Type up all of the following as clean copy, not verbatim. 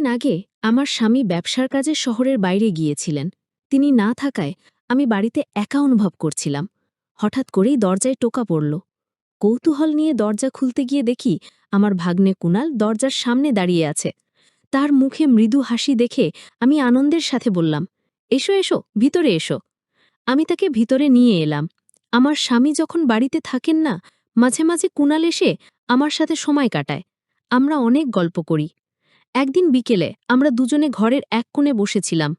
দিন আগে আমার স্বামী ব্যবসার কাজে শহরের বাইরে গিয়েছিলেন। তিনি না থাকায় আমি বাড়িতে একা অনুভব করছিলাম। হঠাৎ করেই দরজায় টোকা পড়ল। কৌতূহল নিয়ে দরজা খুলতে গিয়ে দেখি আমার ভাগ্নে কুনাল দরজার সামনে দাঁড়িয়ে আছে। তার মুখে মৃদু হাসি দেখে আমি আনন্দের সাথে বললাম, এসো এসো, ভিতরে এসো। আমি তাকে ভিতরে নিয়ে এলাম। আমার স্বামী যখন বাড়িতে থাকেন না, মাঝে মাঝে কুনাল এসে আমার সাথে সময় কাটায়। আমরা অনেক গল্প করি। একদিন বিকেলে আমরা দুজনে ঘরের এক কোণে বসেছিলাম।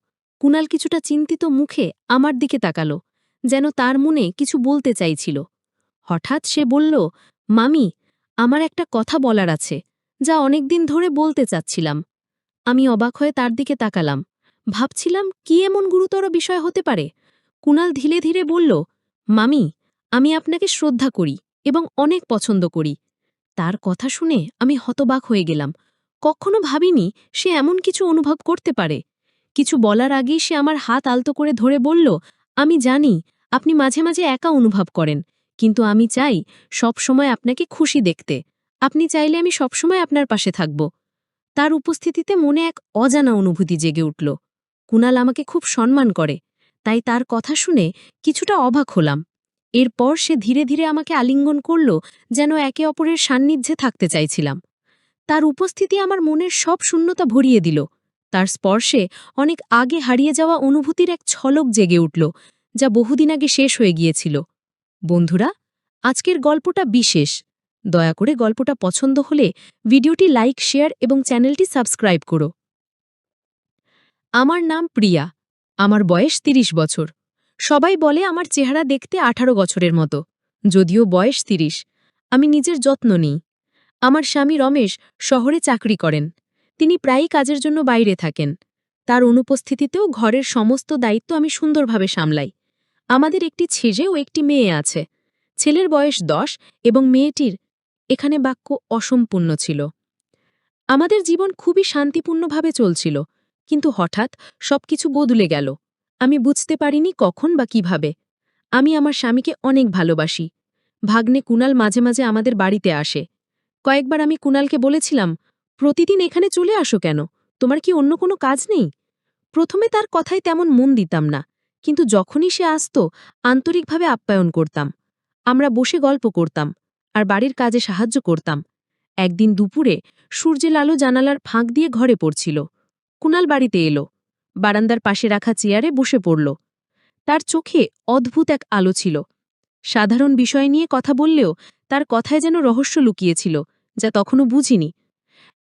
কুনাল কিছুটা চিন্তিত মুখে আমার দিকে তাকালো, যেন তার মনে কিছু বলতে চাইছিল। হঠাৎ সে বলল, মামি, আমার একটা কথা বলার আছে, যা অনেকদিন ধরে বলতে চাচ্ছিলাম। আমি অবাক হয়ে তার দিকে তাকালাম। ভাবছিলাম কি এমন গুরুতর বিষয় হতে পারে। কুনাল ধীরে ধীরে বলল, মামি, আমি আপনাকে শ্রদ্ধা করি এবং অনেক পছন্দ করি। তার কথা শুনে আমি হতবাক হয়ে গেলাম। কখনো ভাবিনি সে এমন কিছু অনুভব করতে পারে। কিছু বলার আগেই সে আমার হাত আলতো করে ধরে বলল, আমি জানি আপনি মাঝে মাঝে একা অনুভব করেন, কিন্তু আমি চাই সব সময় আপনাকে খুশি দেখতে। আপনি চাইলে আমি সবসময় আপনার পাশে থাকব। তার উপস্থিতিতে মনে এক অজানা অনুভূতি জেগে উঠল। কুনাল আমাকে খুব সম্মান করে, তাই তার কথা শুনে কিছুটা অবাক হলাম। এরপর সে ধীরে ধীরে আমাকে আলিঙ্গন করল, যেন একে অপরের সান্নিধ্যে থাকতে চাইছিলাম। তার উপস্থিতি আমার মনের সব শূন্যতা ভরিয়ে দিল। তার স্পর্শে অনেক আগে হারিয়ে যাওয়া অনুভূতির এক ঝলক জেগে উঠল, যা বহুদিন আগে শেষ হয়ে গিয়েছিল। বন্ধুরা, আজকের গল্পটা বিশেষ। দয়া করে গল্পটা পছন্দ হলে ভিডিওটি লাইক, শেয়ার এবং চ্যানেলটি সাবস্ক্রাইব করো। আমার নাম প্রিয়া। আমার বয়স ৩০ বছর। সবাই বলে আমার চেহারা দেখতে ১৮ বছরের মতো, যদিও বয়স ৩০। আমি নিজের যত্ন নিই। আমার স্বামী রমেশ শহরে চাকরি করেন। তিনি প্রায়ই কাজের জন্য বাইরে থাকেন। তার অনুপস্থিতিতেও ঘরের সমস্ত দায়িত্ব আমি সুন্দরভাবে সামলাই। আমাদের একটি ছেলে ও একটি মেয়ে আছে। ছেলের বয়স ১০ এবং মেয়েটির এখানে বাক্য অসম্পূর্ণ ছিল। আমাদের জীবন খুবই শান্তিপূর্ণভাবে চলছিল, কিন্তু হঠাৎ সবকিছু বদলে গেল। আমি বুঝতে পারিনি কখন বা কিভাবে। আমি আমার স্বামীকে অনেক ভালোবাসি। ভাগ্নে কুনাল মাঝে মাঝে আমাদের বাড়িতে আসে। কয়েকবার আমি কুনালকে বলেছিলাম, প্রতিদিন এখানে চলে আসো কেন? তোমার কি অন্য কোনো কাজ নেই? প্রথমে তার কথায় তেমন মন দিতাম না, কিন্তু যখনই সে আসত, আন্তরিকভাবে আপ্যায়ন করতাম। আমরা বসে গল্প করতাম আর বাড়ির কাজে সাহায্য করতাম। একদিন দুপুরে সূর্যের আলো জানালার ফাঁক দিয়ে ঘরে পড়ছিল। কুনাল বাড়িতে এলো। বারান্দার পাশে রাখা চেয়ারে বসে পড়ল। তার চোখে অদ্ভুত এক আলো ছিল। সাধারণ বিষয় নিয়ে কথা বললেও তার কথায় যেন রহস্য লুকিয়েছিল, যা তখনও বুঝিনি।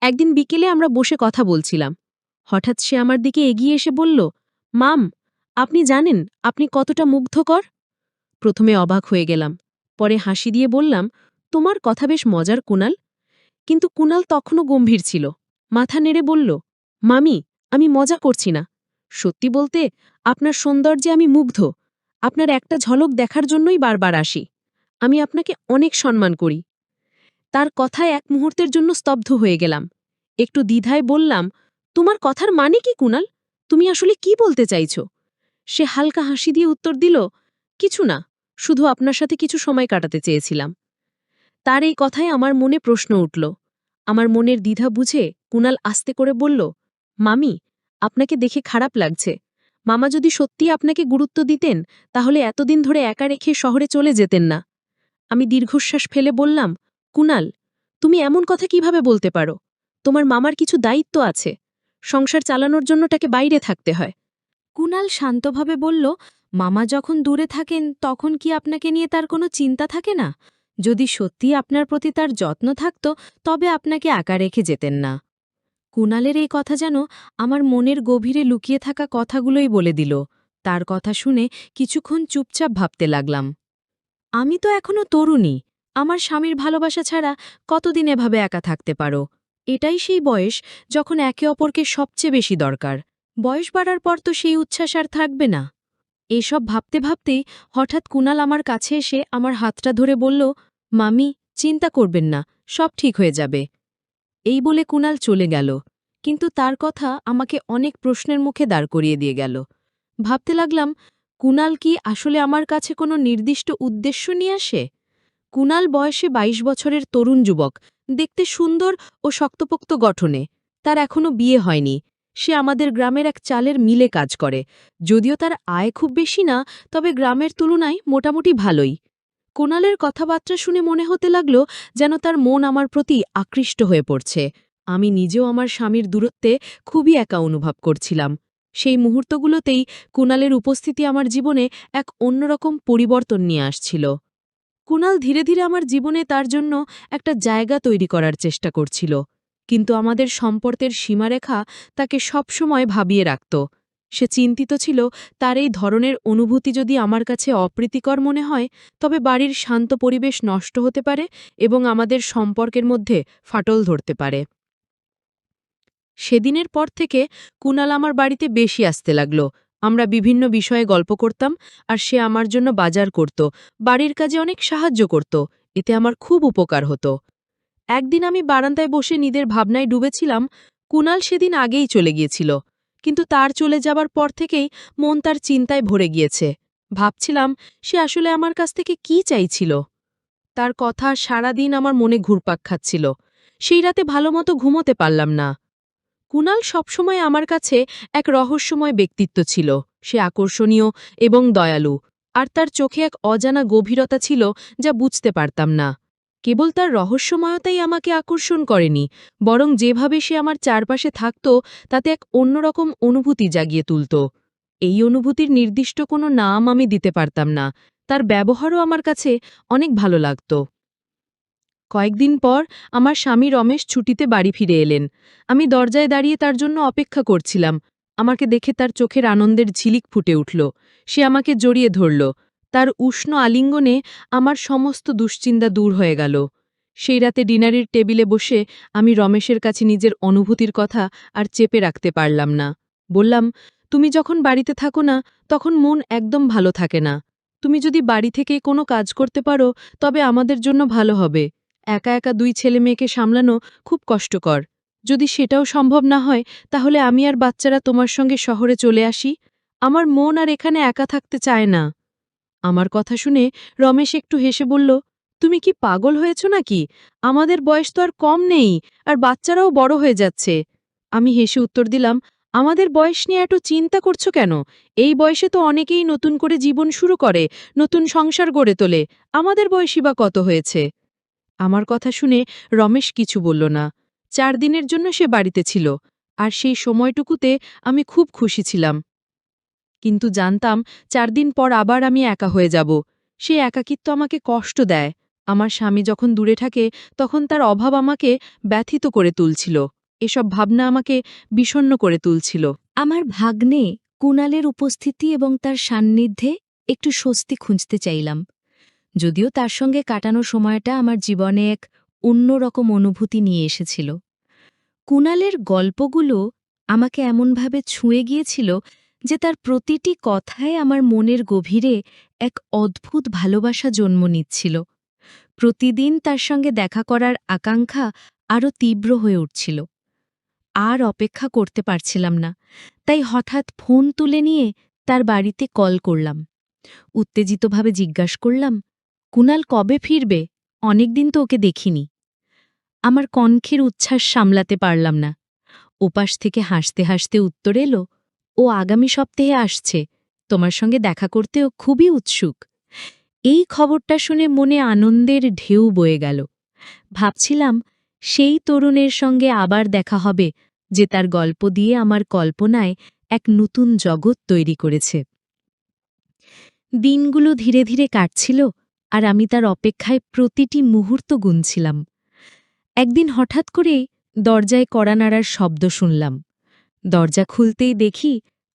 একদিন বিকেলে আমরা বসে কথা বলছিলাম। হঠাৎ সে আমার দিকে এগিয়ে এসে বলল, মাম, আপনি জানেন আপনি কতটা মুগ্ধকর? প্রথমে অবাক হয়ে গেলাম, পরে হাসি দিয়ে বললাম, তোমার কথা বেশ মজার কুনাল। কিন্তু কুনাল তখনও গম্ভীর ছিল। মাথা নেড়ে বলল, মামি, আমি মজা করছি না। সত্যি বলতে, আপনার সৌন্দর্যে আমি মুগ্ধ। আপনার একটা ঝলক দেখার জন্যই বারবার আসি। আমি আপনাকে অনেক সম্মান করি। তার কথায় এক মুহূর্তের জন্য স্তব্ধ হয়ে গেলাম। একটু দ্বিধায় বললাম, তোমার কথার মানে কি কুনাল? তুমি আসলে কি বলতে চাইছ? সে হালকা হাসি দিয়ে উত্তর দিল, কিছু না, শুধু আপনার সাথে কিছু সময় কাটাতে চেয়েছিলাম। তার এই কথায় আমার মনে প্রশ্ন উঠল। আমার মনের দ্বিধা বুঝে কুনাল আস্তে করে বলল, মামি, আপনাকে দেখে খারাপ লাগছে। মামা যদি সত্যি আপনাকে গুরুত্ব দিতেন, তাহলে এতদিন ধরে একা রেখে শহরে চলে যেতেন না। আমি দীর্ঘশ্বাস ফেলে বললাম, কুনাল, তুমি এমন কথা কিভাবে বলতে পারো? তোমার মামার কিছু দায়িত্ব আছে। সংসার চালানোর জন্য তাকে বাইরে থাকতে হয়। কুনাল শান্তভাবে বলল, মামা যখন দূরে থাকেন তখন কি আপনাকে নিয়ে তার কোনো চিন্তা থাকে না? যদি সত্যি আপনার প্রতি তার যত্ন থাকত, তবে আপনাকে একা রেখে যেতেন না। কুনালের এই কথা যেন আমার মনের গভীরে লুকিয়ে থাকা কথাগুলোই বলে দিল। তার কথা শুনে কিছুক্ষণ চুপচাপ ভাবতে লাগলাম। আমি তো এখনো তরুণী। আমার স্বামীর ভালোবাসা ছাড়া কতদিন এভাবে একা থাকতে পারো? এটাই সেই বয়স যখন একে অপরকে সবচেয়ে বেশি দরকার। বয়স বাড়ার পর তো সেই উচ্ছ্বাস আর থাকবে না। এসব ভাবতে ভাবতেই হঠাৎ কুনাল আমার কাছে এসে আমার হাতটা ধরে বলল, মামি, চিন্তা করবেন না, সব ঠিক হয়ে যাবে। এই বলে কুনাল চলে গেল, কিন্তু তার কথা আমাকে অনেক প্রশ্নের মুখে দাঁড় করিয়ে দিয়ে গেল। ভাবতে লাগলাম, কুনাল কি আসলে আমার কাছে কোনো নির্দিষ্ট উদ্দেশ্য নিয়ে আসে? কুনাল বয়সে ২২ বছরের তরুণ যুবক, দেখতে সুন্দর ও শক্তপোক্ত গঠনে। তার এখনো বিয়ে হয়নি। সে আমাদের গ্রামের এক চালের মিলে কাজ করে। যদিও তার আয় খুব বেশি না, তবে গ্রামের তুলনায় মোটামুটি ভালোই। কুণালের কথাবার্তা শুনে মনে হতে লাগল যেন তার মন আমার প্রতি আকৃষ্ট হয়ে পড়ছে। আমি নিজেও আমার স্বামীর দূরত্বে খুবই একা অনুভব করছিলাম। সেই মুহূর্তগুলোতেই কুণালের উপস্থিতি আমার জীবনে এক অন্যরকম পরিবর্তন নিয়ে আসছিল। কুণাল ধীরে ধীরে আমার জীবনে তার জন্য একটা জায়গা তৈরি করার চেষ্টা করছিল, কিন্তু আমাদের সম্পর্কের সীমারেখা তাকে সবসময় ভাবিয়ে রাখত। সে চিন্তিত ছিল তার এই ধরনের অনুভূতি যদি আমার কাছে অপ্রীতিকর মনে হয়, তবে বাড়ির শান্ত পরিবেশ নষ্ট হতে পারে এবং আমাদের সম্পর্কের মধ্যে ফাটল ধরতে পারে। সেদিনের পর থেকে কুণাল আমার বাড়িতে বেশি আসতে লাগল। আমরা বিভিন্ন বিষয়ে গল্প করতাম, আর সে আমার জন্য বাজার করত, বাড়ির কাজে অনেক সাহায্য করত। এতে আমার খুব উপকার হতো। একদিন আমি বারান্দায় বসে নিজের ভাবনায় ডুবেছিলাম। কুণাল সেদিন আগেই চলে গিয়েছিল, কিন্তু তার চলে যাবার পর থেকেই মন তার চিন্তায় ভরে গিয়েছে। ভাবছিলাম সে আসলে আমার কাছ থেকে কি চাইছিল। তার কথা সারাদিন আমার মনে ঘুরপাক খাচ্ছিল। সেই রাতে ভালোমতো ঘুমোতে পারলাম না। কুণাল সবসময় আমার কাছে এক রহস্যময় ব্যক্তিত্ব ছিল। সে আকর্ষণীয় এবং দয়ালু, আর তার চোখে এক অজানা গভীরতা ছিল যা বুঝতে পারতাম না। কেবল তার রহস্যময়তাই আমাকে আকর্ষণ করেনি, বরং যেভাবে সে আমার চারপাশে থাকত তাতে এক অন্যরকম অনুভূতি জাগিয়ে তুলত। এই অনুভূতির নির্দিষ্ট কোনো নাম আমি দিতে পারতাম না। তার ব্যবহারও আমার কাছে অনেক ভালো লাগত। কয়েকদিন পর আমার স্বামী রমেশ ছুটিতে বাড়ি ফিরে এলেন। আমি দরজায় দাঁড়িয়ে তার জন্য অপেক্ষা করছিলাম। আমাকে দেখে তার চোখের আনন্দের ঝিলিক ফুটে উঠল। সে আমাকে জড়িয়ে ধরল। তার উষ্ণ আলিঙ্গনে আমার সমস্ত দুশ্চিন্তা দূর হয়ে গেল। সেই রাতে ডিনারের টেবিলে বসে আমি রমেশের কাছে নিজের অনুভূতির কথা আর চেপে রাখতে পারলাম না। বললাম, তুমি যখন বাড়িতে থাকো না, তখন মন একদম ভালো থাকে না। তুমি যদি বাড়ি থেকে কোনো কাজ করতে পারো, তবে আমাদের জন্য ভালো হবে। একা একা দুই ছেলে মেয়েকে সামলানো খুব কষ্টকর। যদি সেটাও সম্ভব না হয়, তাহলে আমি আর বাচ্চারা তোমার সঙ্গে শহরে চলে আসি। আমার মন আর এখানে একা থাকতে চায় না। আমার কথা শুনে রমেশ একটু হেসে বলল, তুমি কি পাগল হয়েছ নাকি? আমাদের বয়স তো আর কম নেই, আর বাচ্চারাও বড় হয়ে যাচ্ছে। আমি হেসে উত্তর দিলাম, আমাদের বয়স নিয়ে এত চিন্তা করছো কেন? এই বয়সে তো অনেকেই নতুন করে জীবন শুরু করে, নতুন সংসার গড়ে তোলে। আমাদের বয়সই বা কত হয়েছে? আমার কথা শুনে রমেশ কিছু বলল না। 4 দিনের জন্য সে বাড়িতে ছিল, আর সেই সময়টুকুতে আমি খুব খুশি ছিলাম। কিন্তু জানতাম 4 দিন পর আবার আমি একা হয়ে যাব। সে একাকিত্ব আমাকে কষ্ট দেয়। আমার স্বামী যখন দূরে থাকে, তখন তার অভাব আমাকে ব্যথিত করে তুলছিল। এসব ভাবনা আমাকে বিষণ্ণ করে তুলছিল। আমার ভাগ্নে কুণালের উপস্থিতি এবং তার সান্নিধ্যে একটু স্বস্তি খুঁজতে চাইলাম। যদিও তার সঙ্গে কাটানো সময়টা আমার জীবনে এক অন্যরকম অনুভূতি নিয়ে এসেছিল। কুণালের গল্পগুলো আমাকে এমনভাবে ছুঁয়ে গিয়েছিল যে তার প্রতিটি কথায় আমার মনের গভীরে এক অদ্ভুত ভালোবাসা জন্ম নিচ্ছিল। প্রতিদিন তার সঙ্গে দেখা করার আকাঙ্ক্ষা আরও তীব্র হয়ে উঠছিল। আর অপেক্ষা করতে পারছিলাম না, তাই হঠাৎ ফোন তুলে নিয়ে তার বাড়িতে কল করলাম। উত্তেজিতভাবে জিজ্ঞাসা করলাম, কুণাল কবে ফিরবে? অনেকদিন তো ওকে দেখিনি। আমার কণ্ঠের উচ্ছ্বাস সামলাতে পারলাম না। ওপাশ থেকে হাসতে হাসতে উত্তর এলো, ও আগামী সপ্তাহে আসছে। তোমার সঙ্গে দেখা করতে ও খুবই উৎসুক। এই খবরটা শুনে মনে আনন্দের ঢেউ বয়ে গেল। ভাবছিলাম সেই তরুণের সঙ্গে আবার দেখা হবে, যে তার গল্প দিয়ে আমার কল্পনায় এক নতুন জগৎ তৈরি করেছে। দিনগুলো ধীরে ধীরে কাটছিল, আর আমি তার অপেক্ষায় প্রতিটি মুহূর্ত গুনছিলাম। একদিন হঠাৎ করে দরজায় কড়া নাড়ার শব্দ শুনলাম। দরজা খুলতেই দেখি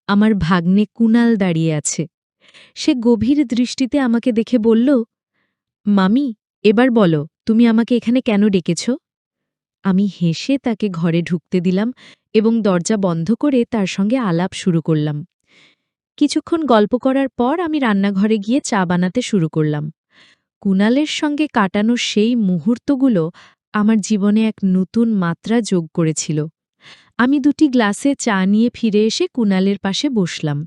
আমার ভাগ্নে কুণাল দাঁড়িয়ে আছে। সে গভীর দৃষ্টিতে আমাকে দেখে বলল, মামি, এবার বলো, তুমি আমাকে এখানে কেন ডেকেছ? আমি হেসে তাকে ঘরে ঢুকতে দিলাম এবং দরজা বন্ধ করে তার সঙ্গে আলাপ শুরু করলাম। কিছুক্ষণ গল্প করার পর আমি রান্নাঘরে গিয়ে চা বানাতে শুরু করলাম। কুণালের সঙ্গে কাটানো সেই মুহূর্তগুলো আমার জীবনে এক নতুন মাত্রা যোগ করেছিল। আমি 2টি গ্লাসে চা নিয়ে ফিরে এসে কুণালের পাশে বসলাম।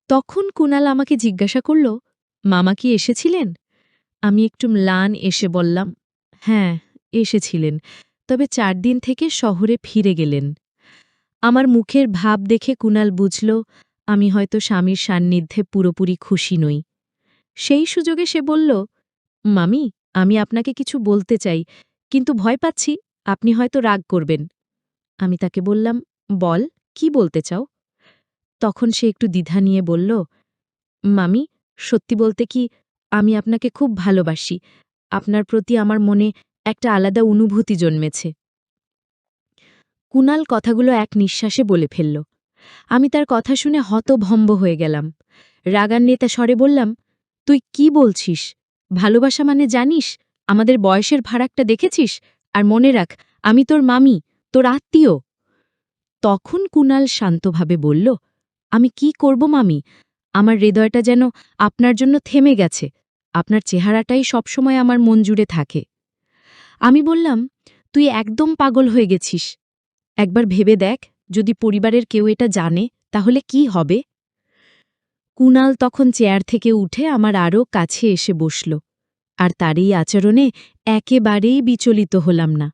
তখন কুণাল আমাকে জিজ্ঞাসা করল, মামা কি এসেছিলেন? আমি একটু ম্লান এসে বললাম, হ্যাঁ, এসেছিলেন, তবে 4 দিন থেকে শহরে ফিরে গেলেন। আমার মুখের ভাব দেখে কুণাল বুঝল আমি হয়তো স্বামীর সান্নিধ্যে পুরোপুরি খুশি নই। সেই সুযোগে সে বলল, মামি, আমি আপনাকে কিছু বলতে চাই, কিন্তু ভয় পাচ্ছি আপনি হয়তো রাগ করবেন। আমি তাকে বললাম, বল, কি বলতে চাও? তখন সে একটু দ্বিধা নিয়ে বলল, মামি, সত্যি বলতে কি, আমি আপনাকে খুব ভালোবাসি। আপনার প্রতি আমার মনে একটা আলাদা অনুভূতি জন্মেছে। কুণাল কথাগুলো এক নিঃশ্বাসে বলে ফেলল। আমি তার কথা শুনে হতভম্ব হয়ে গেলাম। রাগান্বিতা স্বরে বললাম, তুই কি বলছিস? ভালোবাসা মানে জানিস? আমাদের বয়সের ফারাকটা দেখেছিস? আর মনে রাখ, আমি তোর মামি, তোর আত্মীয়। তখন কুণাল শান্তভাবে বলল, আমি কি করব মামি? আমার হৃদয়টা যেন আপনার জন্য থেমে গেছে। আপনার চেহারাটাই সবসময় আমার মন জুড়ে থাকে। আমি বললাম, তুই একদম পাগল হয়ে গেছিস। একবার ভেবে দেখ, যদি পরিবারের কেউ এটা জানে তাহলে কি হবে? কুণাল তখন চেয়ার থেকে উঠে আমার আরও কাছে এসে বসল, আর তার এই আচরণে একেবারেই বিচলিত হলাম না।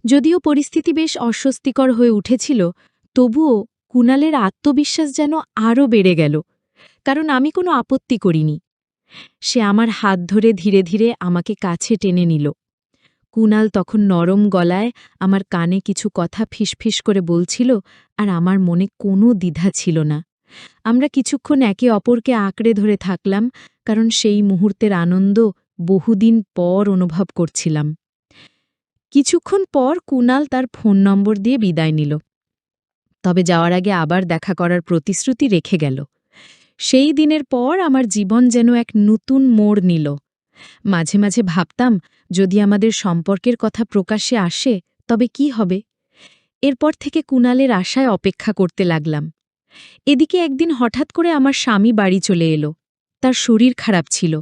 যদিও পরিস্থিতি বেশ অস্বস্তিকর হয়ে উঠেছিল, তবুও কুণালের আত্মবিশ্বাস যেন আরও বেড়ে গেল, কারণ আমি কোনো আপত্তি করিনি। সে আমার হাত ধরে ধীরে ধীরে আমাকে কাছে টেনে নিল। কুণাল তখন নরম গলায় আমার কানে কিছু কথা ফিসফিস করে বলছিল, আর আমার মনে কোনো দ্বিধা ছিল না। আমরা কিছুক্ষণ একে অপরকে আঁকড়ে ধরে থাকলাম, কারণ সেই মুহূর্তের আনন্দ বহুদিন পর অনুভব করছিলাম। কিছুক্ষণ পর কুণাল তার ফোন নম্বর দিয়ে বিদায় নিল, তবে যাওয়ার আগে আবার দেখা করার প্রতিশ্রুতি রেখে গেল। সেই দিনের পর আমার জীবন যেন এক নতুন মোড় নিল। মাঝে মাঝে ভাবতাম, যদি আমাদের সম্পর্কের কথা প্রকাশ্যে আসে তবে কি হবে। এরপর থেকে কুণালের আশায় অপেক্ষা করতে লাগলাম। এদিকে একদিন হঠাৎ করে আমার স্বামী বাড়ি চলে এলো। তার শরীর খারাপ ছিল,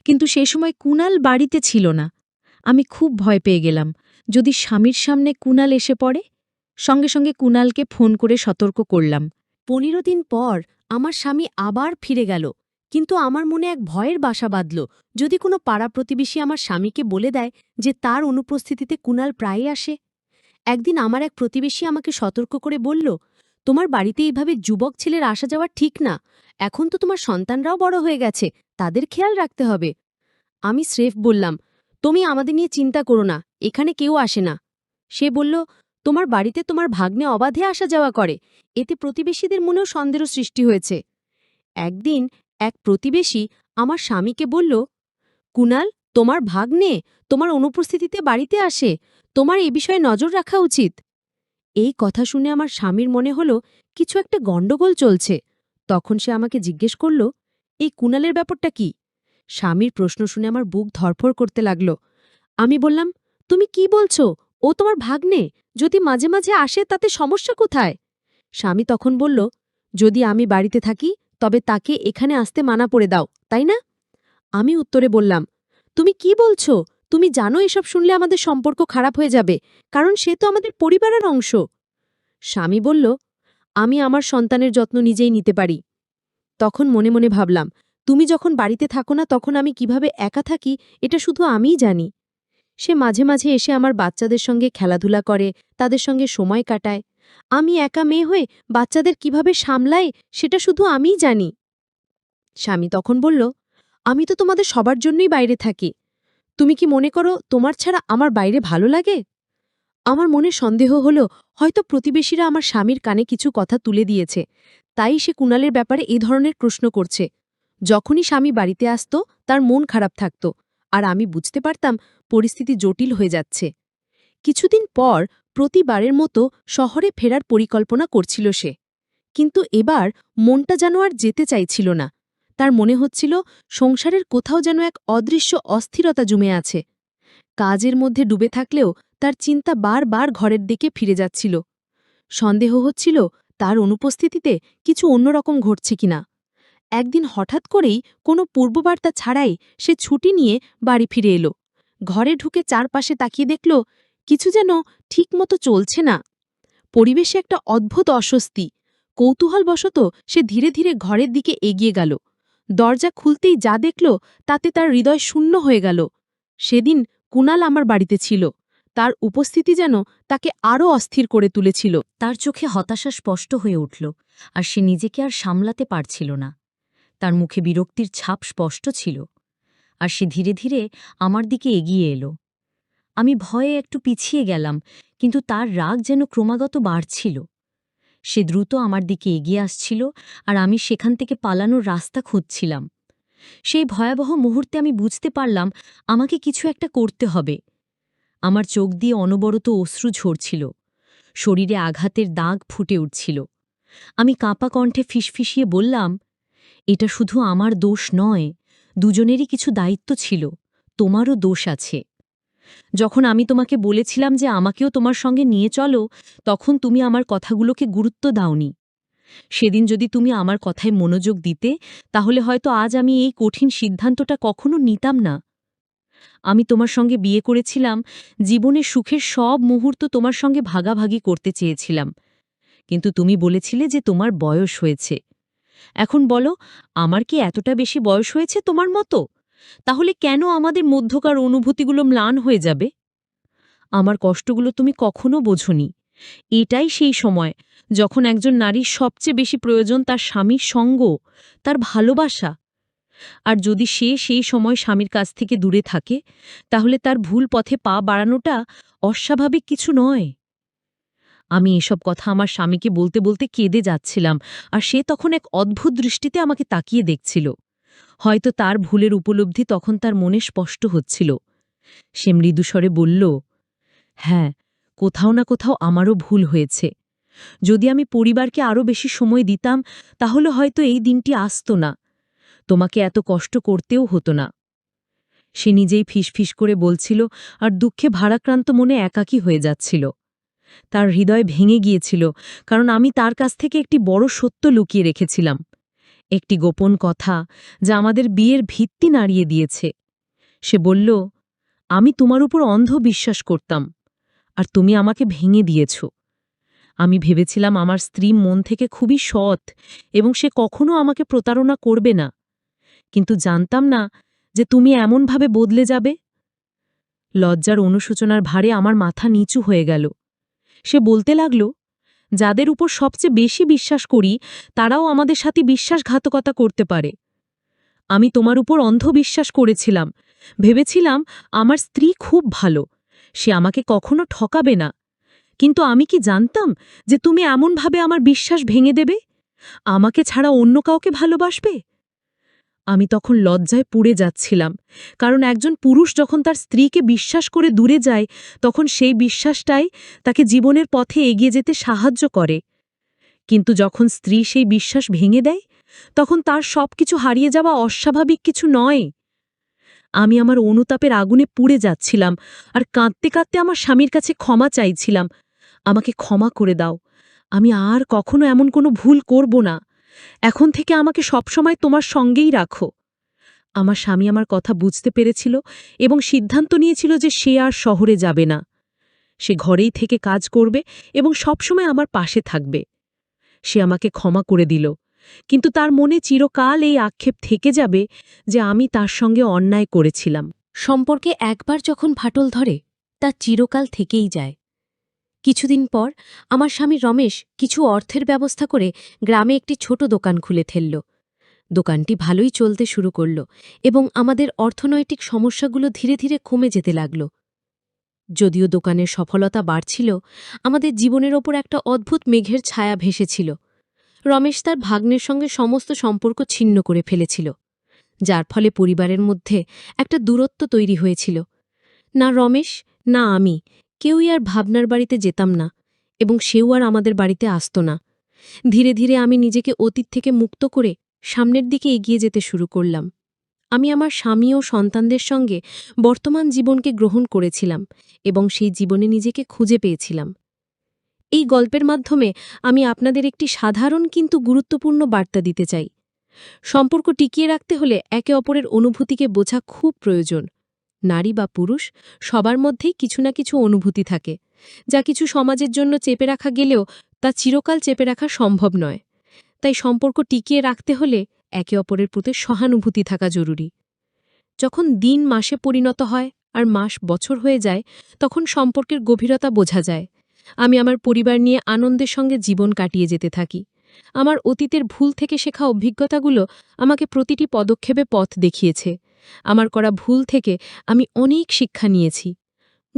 কিন্তু সে সময় কুণাল বাড়িতে ছিল না। আমি খুব ভয় পেয়ে গেলাম, যদি স্বামীর সামনে কুণাল এসে পড়ে। সঙ্গে সঙ্গে কুণালকে ফোন করে সতর্ক করলাম। 15 দিন পর আমার স্বামী আবার ফিরে গেল, কিন্তু আমার মনে এক ভয়ের বাসা বাঁধল। যদি কোনো পাড়া প্রতিবেশী আমার স্বামীকে বলে দেয় যে তার অনুপস্থিতিতে কুণাল প্রায়ই আসে। একদিন আমার এক প্রতিবেশী আমাকে সতর্ক করে বলল, তোমার বাড়িতে এইভাবে যুবক ছেলের আসা যাওয়া ঠিক না। এখন তো তোমার সন্তানরাও বড় হয়ে গেছে, তাদের খেয়াল রাখতে হবে। আমি স্রেফ বললাম, তুমি আমাদের নিয়ে চিন্তা করো না, এখানে কেউ আসে না। সে বলল, তোমার বাড়িতে তোমার ভাগ্নে অবাধে আসা যাওয়া করে, এতে প্রতিবেশীদের মনেও সন্দেহ সৃষ্টি হয়েছে। একদিন এক প্রতিবেশী আমার স্বামীকে বলল, কুণাল, তোমার ভাগ্নে তোমার অনুপস্থিতিতে বাড়িতে আসে, তোমার এ বিষয়ে নজর রাখা উচিত। এই কথা শুনে আমার স্বামীর মনে হলো কিছু একটা গণ্ডগোল চলছে। তখন সে আমাকে জিজ্ঞেস করল, এই কুণালের ব্যাপারটা কি? স্বামীর প্রশ্ন শুনে আমার বুক ধরফর করতে লাগল। আমি বললাম, তুমি কি বলছো? ও তোমার ভাগ্নে, যদি মাঝে মাঝে আসে তাতে সমস্যা কোথায়? স্বামী তখন বলল, যদি আমি বাড়িতে থাকি তবে তাকে এখানে আসতে মানা করে দাও, তাই না? আমি উত্তরে বললাম, তুমি কি বলছো? তুমি জানো এসব শুনলে আমাদের সম্পর্ক খারাপ হয়ে যাবে, কারণ সে তো আমাদের পরিবারের অংশ। স্বামী বলল, আমি আমার সন্তানের যত্ন নিজেই নিতে পারি। তখন মনে মনে ভাবলাম, তুমি যখন বাড়িতে থাকো না তখন আমি কিভাবে একা থাকি এটা শুধু আমিই জানি। সে মাঝে মাঝে এসে আমার বাচ্চাদের সঙ্গে খেলাধুলা করে, তাদের সঙ্গে সময় কাটায়। আমি একা মেয়ে হয়ে বাচ্চাদের কিভাবে সামলাই সেটা শুধু আমিই জানি। স্বামী তখন বলল, আমি তো তোমাদের সবার জন্যই বাইরে থাকি। তুমি কি মনে করো তোমার ছাড়া আমার বাইরে ভালো লাগে? আমার মনে সন্দেহ হলো, হয়তো প্রতিবেশীরা আমার স্বামীর কানে কিছু কথা তুলে দিয়েছে, তাই সে কুণালের ব্যাপারে এই ধরনের প্রশ্ন করছে। যখনই স্বামী বাড়িতে আসত তার মন খারাপ থাকত, আর আমি বুঝতে পারতাম পরিস্থিতি জটিল হয়ে যাচ্ছে। কিছুদিন পর প্রতিবারের মতো শহরে ফেরার পরিকল্পনা করছিল সে, কিন্তু এবার মনটা যেন আর যেতে চাইছিল না। তার মনে হচ্ছিল সংসারের কোথাও যেন এক অদৃশ্য অস্থিরতা জমে আছে। কাজের মধ্যে ডুবে থাকলেও তার চিন্তা বারবার ঘরের দিকে ফিরে যাচ্ছিল। সন্দেহ হচ্ছিল তার অনুপস্থিতিতে কিছু অন্যরকম ঘটছে কিনা। একদিন হঠাৎ করেই কোনো পূর্ববার্তা ছাড়াই সে ছুটি নিয়ে বাড়ি ফিরে এলো। ঘরে ঢুকে চারপাশে তাকিয়ে দেখল কিছু যেন ঠিকমতো চলছে না। পরিবেশে একটা অদ্ভুত অস্বস্তি। কৌতূহলবশত সে ধীরে ধীরে ঘরের দিকে এগিয়ে গেল। দরজা খুলতেই যা দেখল তাতে তার হৃদয় শূন্য হয়ে গেল। সেদিন কুণাল আমার বাড়িতে ছিল। তার উপস্থিতি যেন তাকে আরও অস্থির করে তুলেছিল। তার চোখে হতাশা স্পষ্ট হয়ে উঠল, আর সে নিজেকে আর সামলাতে পারছিল না। তার মুখে বিরক্তির ছাপ স্পষ্ট ছিল, আর সে ধীরে ধীরে আমার দিকে এগিয়ে এলো। আমি ভয়ে একটু পিছিয়ে গেলাম, কিন্তু তার রাগ যেন ক্রমাগত বাড়ছিল। সে দ্রুত আমার দিকে এগিয়ে আসছিল, আর আমি সেখান থেকে পালানোর রাস্তা খুঁজছিলাম। সেই ভয়াবহ মুহূর্তে আমি বুঝতে পারলাম আমাকে কিছু একটা করতে হবে। আমার চোখ দিয়ে অনবরত অশ্রু ঝরছিল, শরীরে আঘাতের দাগ ফুটে উঠছিল। আমি কাঁপা কণ্ঠে ফিসফিসিয়ে বললাম, এটা শুধু আমার দোষ নয়, দুজনেরই কিছু দায়িত্ব ছিল, তোমারও দোষ আছে। যখন আমি তোমাকে বলেছিলাম যে আমাকেও তোমার সঙ্গে নিয়ে চলো, তখন তুমি আমার কথাগুলোকে গুরুত্ব দাওনি। সেদিন যদি তুমি আমার কথায় মনোযোগ দিতে, তাহলে হয়তো আজ আমি এই কঠিন সিদ্ধান্তটা কখনো নিতাম না। আমি তোমার সঙ্গে বিয়ে করেছিলাম, জীবনের সুখের সব মুহূর্ত তোমার সঙ্গে ভাগাভাগি করতে চেয়েছিলাম, কিন্তু তুমি বলেছিলে যে তোমার বয়স হয়েছে। এখন বলো, আমার কি এতটা বেশি বয়স হয়েছে তোমার মতো? তাহলে কেন আমাদের মধ্যকার অনুভূতিগুলো ম্লান হয়ে যাবে? আমার কষ্টগুলো তুমি কখনো বোঝনি। এটাই সেই সময় যখন একজন নারীর সবচেয়ে বেশি প্রয়োজন তার স্বামীর সঙ্গ, তার ভালোবাসা। আর যদি সে সেই সময় স্বামীর কাছ থেকে দূরে থাকে, তাহলে তার ভুল পথে পা বাড়ানোটা অস্বাভাবিক কিছু নয়। আমি এসব কথা আমার স্বামীকে বলতে বলতে কেঁদে যাচ্ছিলাম, আর সে তখন এক অদ্ভুত দৃষ্টিতে আমাকে তাকিয়ে দেখছিল। হয়তো তার ভুলের উপলব্ধি তখন তার মনে স্পষ্ট হচ্ছিল। সে মৃদুস্বরে বলল, হ্যাঁ, কোথাও না কোথাও আমারও ভুল হয়েছে। যদি আমি পরিবারকে আরও বেশি সময় দিতাম, তাহলে হয়তো এই দিনটি আসত না, তোমাকে এত কষ্ট করতেও হতো না। সে নিজেই ফিসফিস করে বলছিল, আর দুঃখে ভারাক্রান্ত মনে একাকী হয়ে যাচ্ছিল। তার হৃদয় ভেঙে গিয়েছিল, কারণ আমি তার কাছ থেকে একটি বড় সত্য লুকিয়ে রেখেছিলাম, একটি গোপন কথা যা আমাদের বিয়ের ভিত্তি নাড়িয়ে দিয়েছে। সে বলল, আমি তোমার উপর অন্ধ বিশ্বাস করতাম, আর তুমি আমাকে ভেঙে দিয়েছ। আমি ভেবেছিলাম আমার স্ত্রী মন থেকে খুবই সৎ এবং সে কখনো আমাকে প্রতারণা করবে না, কিন্তু জানতাম না যে তুমি এমনভাবে বদলে যাবে। লজ্জার অনুশোচনার ভারে আমার মাথা নিচু হয়ে গেল। সে বলতে লাগল, যাদের উপর সবচেয়ে বেশি বিশ্বাস করি তারাও আমাদের সাথে বিশ্বাসঘাতকতা করতে পারে। আমি তোমার উপর অন্ধ বিশ্বাস করেছিলাম, ভেবেছিলাম আমার স্ত্রী খুব ভালো, সে আমাকে কখনো ঠকাবে না। কিন্তু আমি কি জানতাম যে তুমি এমনভাবে আমার বিশ্বাস ভেঙে দেবে, আমাকে ছাড়া অন্য কাউকে ভালোবাসবে? আমি তখন লজ্জায় পুড়ে যাচ্ছিলাম, কারণ একজন পুরুষ যখন তার স্ত্রীকে বিশ্বাস করে দূরে যায়, তখন সেই বিশ্বাসটাই তাকে জীবনের পথে এগিয়ে যেতে সাহায্য করে। কিন্তু যখন স্ত্রী সেই বিশ্বাস ভেঙে দেয়, তখন তার সবকিছু হারিয়ে যাওয়া অস্বাভাবিক কিছু নয়। আমি আমার অনুতাপের আগুনে পুড়ে যাচ্ছিলাম, আর কাঁদতে কাঁদতে আমার স্বামীর কাছে ক্ষমা চাইছিলাম, আমাকে ক্ষমা করে দাও, আমি আর কখনো এমন কোনো ভুল করব না। এখন থেকে আমাকে সবসময় তোমার সঙ্গেই রাখো। আমার স্বামী আমার কথা বুঝতে পেরেছিল এবং সিদ্ধান্ত নিয়েছিল যে সে আর শহরে যাবে না। সে ঘরেই থেকে কাজ করবে এবং সবসময় আমার পাশে থাকবে। সে আমাকে ক্ষমা করে দিল, কিন্তু তার মনে চিরকাল এই আক্ষেপ থেকে যাবে যে আমি তার সঙ্গে অন্যায় করেছিলাম। সম্পর্কে একবার যখন ফাটল ধরে, তা চিরকাল থেকেই যায়। কিছুদিন পর আমার স্বামী রমেশ কিছু অর্থের ব্যবস্থা করে গ্রামে একটি ছোট দোকান খুলে ফেলল। দোকানটি ভালোই চলতে শুরু করল এবং আমাদের অর্থনৈতিক সমস্যাগুলো ধীরে ধীরে কমে যেতে লাগল। যদিও দোকানের সফলতা বাড়ছিল, আমাদের জীবনের ওপর একটা অদ্ভুত মেঘের ছায়া ভেসেছিল। রমেশ তার ভাগ্নের সঙ্গে সমস্ত সম্পর্ক ছিন্ন করে ফেলেছিল, যার ফলে পরিবারের মধ্যে একটা দূরত্ব তৈরি হয়েছিল। না রমেশ, না আমি কেউই আর ভাবনার বাড়িতে যেতাম না, এবং সেও আর আমাদের বাড়িতে আসত না। ধীরে ধীরে আমি নিজেকে অতীত থেকে মুক্ত করে সামনের দিকে এগিয়ে যেতে শুরু করলাম। আমি আমার স্বামী ও সন্তানদের সঙ্গে বর্তমান জীবনকে গ্রহণ করেছিলাম এবং সেই জীবনে নিজেকে খুঁজে পেয়েছিলাম। এই গল্পের মাধ্যমে আমি আপনাদের একটি সাধারণ কিন্তু গুরুত্বপূর্ণ বার্তা দিতে চাই। সম্পর্ক টিকিয়ে রাখতে হলে একে অপরের অনুভূতিকে বোঝা খুব প্রয়োজন। নারী বা পুরুষ, সবার মধ্যেই কিছু না কিছু অনুভূতি থাকে, যা কিছু সমাজের জন্য চেপে রাখা গেলেও তা চিরকাল চেপে রাখা সম্ভব নয়। তাই সম্পর্ক টিকিয়ে রাখতে হলে একে অপরের প্রতি সহানুভূতি থাকা জরুরি। যখন দিন মাসে পরিণত হয় আর মাস বছর হয়ে যায় তখন সম্পর্কের গভীরতা বোঝা যায়। আমি আমার পরিবার নিয়ে আনন্দের সঙ্গে জীবন কাটিয়ে যেতে থাকি। আমার অতীতের ভুল থেকে শেখা অভিজ্ঞতাগুলো আমাকে প্রতিটি পদক্ষেপে পথ দেখিয়েছে। আমার করা ভুল থেকে আমি অনেক শিক্ষা নিয়েছি।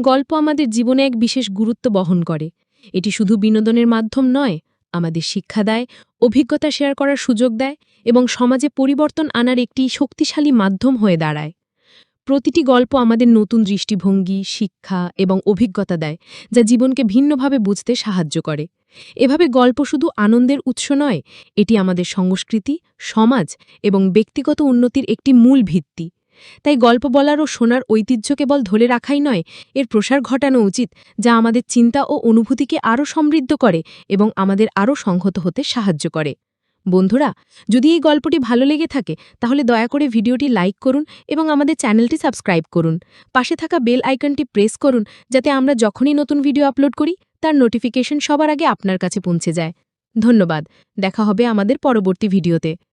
গল্প আমাদের জীবনে এক বিশেষ গুরুত্ব বহন করে। এটি শুধু বিনোদনের মাধ্যম নয়, আমাদের শিক্ষা দেয়, অভিজ্ঞতা শেয়ার করার সুযোগ দেয় এবং সমাজে পরিবর্তন আনার একটি শক্তিশালী মাধ্যম হয়ে দাঁড়ায়। প্রতিটি গল্প আমাদের নতুন দৃষ্টিভঙ্গি, শিক্ষা এবং অভিজ্ঞতা দেয়, যা জীবনকে ভিন্নভাবে বুঝতে সাহায্য করে। এভাবে গল্প শুধু আনন্দের উৎস নয়, এটি আমাদের সংস্কৃতি, সমাজ এবং ব্যক্তিগত উন্নতির একটি মূল ভিত্তি। তাই গল্প বলার ও শোনার ঐতিহ্য কেবল ধরে রাখাই নয়, এর প্রসার ঘটানো উচিত, যা আমাদের চিন্তা ও অনুভূতিকে আরও সমৃদ্ধ করে এবং আমাদের আরও সংহত হতে সাহায্য করে। বন্ধুরা, যদি এই গল্পটি ভালো লেগে থাকে তাহলে দয়া করে ভিডিওটি লাইক করুন এবং আমাদের চ্যানেলটি সাবস্ক্রাইব করুন। পাশে থাকা বেল আইকনটি প্রেস করুন, যাতে আমরা যখনই নতুন ভিডিও আপলোড করি তার নোটিফিকেশন সবার আগে আপনার কাছে পৌঁছে যায়। ধন্যবাদ। দেখা হবে আমাদের পরবর্তী ভিডিওতে।